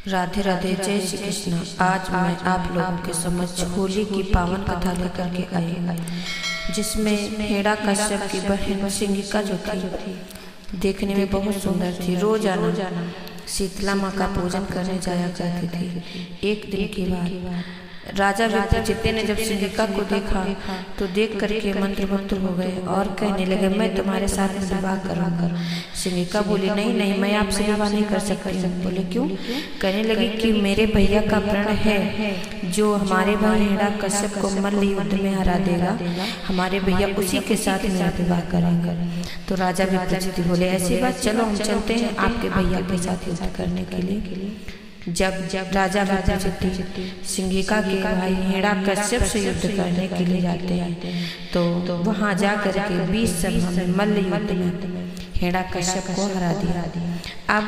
राधे राधे, जय श्री कृष्ण। आज मैं आप लोगों के समक्ष होली की पावन कथा लेकर के आई हूँ, जिसमें हिरण्यकश्यप की बहन सिंगिका जो थी देखने में बहुत सुंदर थी। रोजाना शीतला माँ का पूजन करने जाया करती थी। एक दिन के बाद राजा विप्रचित्त ने जब सिंगिका को देखा तो देख करके मंत्रमुग्ध हो गए और कहने लगे, मैं तुम्हारे साथ में विवाह करूंगा। सिंगिका बोली, नहीं, मैं आपसे विवाह नहीं कर सकती हूँ। बोले क्यों? कहने लगी कि मेरे भैया का प्रण है जो हमारे भाई हिरण्यकश्यप को मल्ल युद्ध में हरा देगा, हमारे भैया उसी के साथ मेरा विवाह करेंगे। तो राजा विप्रचित्त बोले, ऐसी बात, चलो हम चलते हैं आपके भैया के साथ युद्ध करने के लिए। जब राजा विप्रचित्त सिंगिका के भाई हिरण्यकश्यप से युद्ध करने के लिए जाते हैं तो वहां जाकर के 20 सभा में मल्ल युद्ध में हिरण्यकश्यप को हरा दिया। अब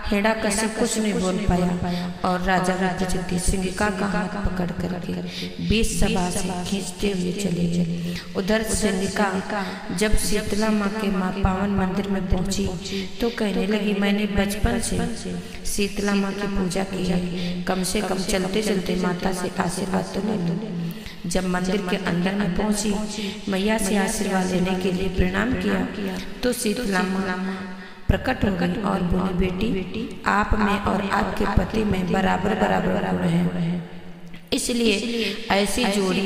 हिरण्यकश्यप कुछ नहीं बोल पाया और राजा विप्रचित्त सिंगिका का हाथ पकड़ करके 20 सभा से खींचते हुए चले गए। उधर सिंगिका जब शीतला माँ के पावन मंदिर में पहुंची तो कहने लगी, मैंने बचपन से शीतला माँ की पूजा की है, कम से कम चलते चलते माता से आशीर्वाद तो ले लूं। जब मंदिर के अंदर में पहुंची, मैया से आशीर्वाद लेने के लिए प्रणाम किया तो शीतला माँ प्रकट हो गई और बोली, बेटी आप में और आपके पति में बराबर गुण है, इसलिए ऐसी जोड़ी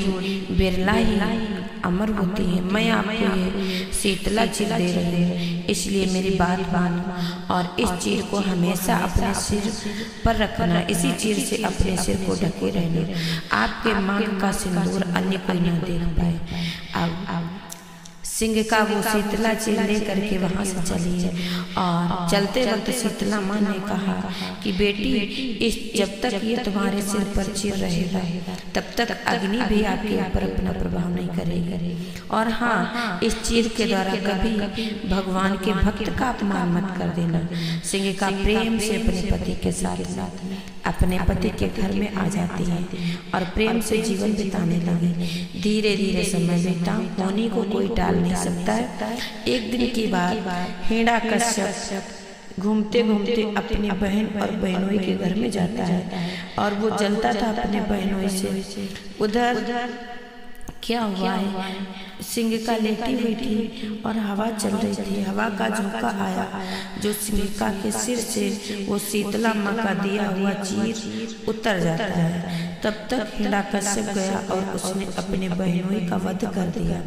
बिरला ही अमर होती है। मैं आपको ये शीतला चीर दे रही हूँ, इसलिए मेरी बात मानो और इस चीर को हमेशा अपने सिर पर रखना, इसी चीर से अपने सिर को ढके रहना, आपके मांग का सिंदूर अन्य कोई न देख पाए। अब सिंगिका वो शीतला चीर ले करके वहां से चली है और चलते वक्त शीतला माँ ने कहा कि बेटी, जब तक ये तुम्हारे सिर पर चीर रहेगा तब तक अग्नि भी आपके ऊपर अपना प्रभाव नहीं करेगी। और हाँ, इस चीर के द्वारा कभी भगवान के भक्त का अपमान मत कर देना। सिंगिका प्रेम से अपने पति के साथ अपने पति के घर में आ जाती है और प्रेम से जीवन बिताने लगी। धीरे धीरे समय बीता, होनी को कोई टाल नहीं सकता है। एक दिन की बात, हिरण्यकश्यप घूमते घूमते अपने बहन और बहनोई के घर में जाता है और वो जलता था अपने बहनोई से। उधर क्या हुआ है, सिंगिका लेटी हुई थी और हवा चल रही थी। हवा का झोंका आया जो सिंगिका के सिर से वो शीतला माँ का दिया हुआ चीर उतर जाता है। तब तक हिरण्यकश्यप गया और उसने अपने बहनोई का वध कर दिया।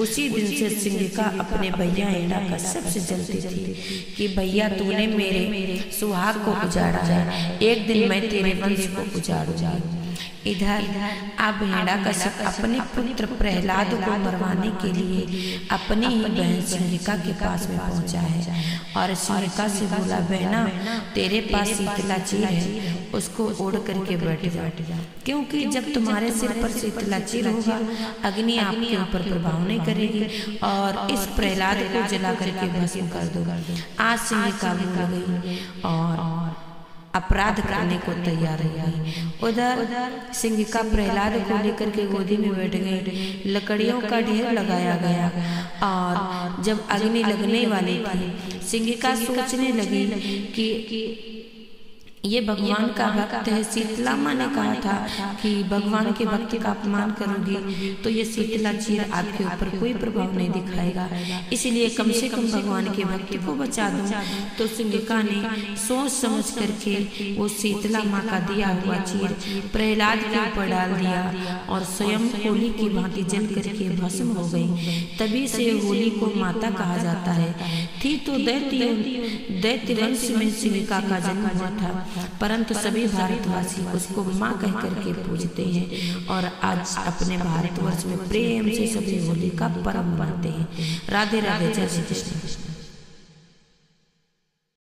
उसी दिन से सिंगिका अपने भैया हिरण्यकश्यप से जलती थी कि भैया, तूने मेरे सुहाग को उजाड़ा है, एक दिन मैं तेरे वंश को उजाड़ूंगी। इधर अब हिरण्यकश्यप अपने पुत्र प्रहलाद को मरवाने के लिए अपनी ही बहन सिंगिका के पास में पहुंचा है और सिंगिका से बोला, बहना, तेरे पास शीतला चीर है, उसको ओढ़ करके बैठ जा, क्योंकि जब तुम्हारे सिर पर शीतला चीर होगा अग्नि आपके ऊपर प्रभाव नहीं करेगी और इस प्रहलाद को जला करके भस्म कर दो। आज सिंगिका भूल गई और अपराध करने को तैयार हो गई। उधर सिंगिका प्रहलाद को लेकर के गोदी में बैठ गई। लकड़ियों का ढेर लगाया गया और जब अग्नि लगने वाली थी, सिंगिका सोचने लगी कि ये भगवान का भक्त है। शीतला माँ ने कहा था कि भगवान के भक्त का अपमान करोगी तो ये शीतला चीर आपके ऊपर कोई प्रभाव नहीं दिखाएगा, इसलिए कम से कम भगवान के भक्त को बचा दूं। तो सिंगिका ने सोच समझ करके वो शीतला माँ का दिया हुआ चीर प्रहलाद के ऊपर डाल दिया और स्वयं होली की भांति जल करके भस्म हो गई। तभी से होली को माता कहा जाता है। थी तो दैत्य वंश में सिंगिका का जन्म हुआ था, परंतु सभी भारतवासी उसको माँ कह करके पूजते हैं और आज अपने भारतवर्ष में प्रेम से सभी होली का पर्व मनाते हैं। राधे राधे, जय श्री कृष्ण।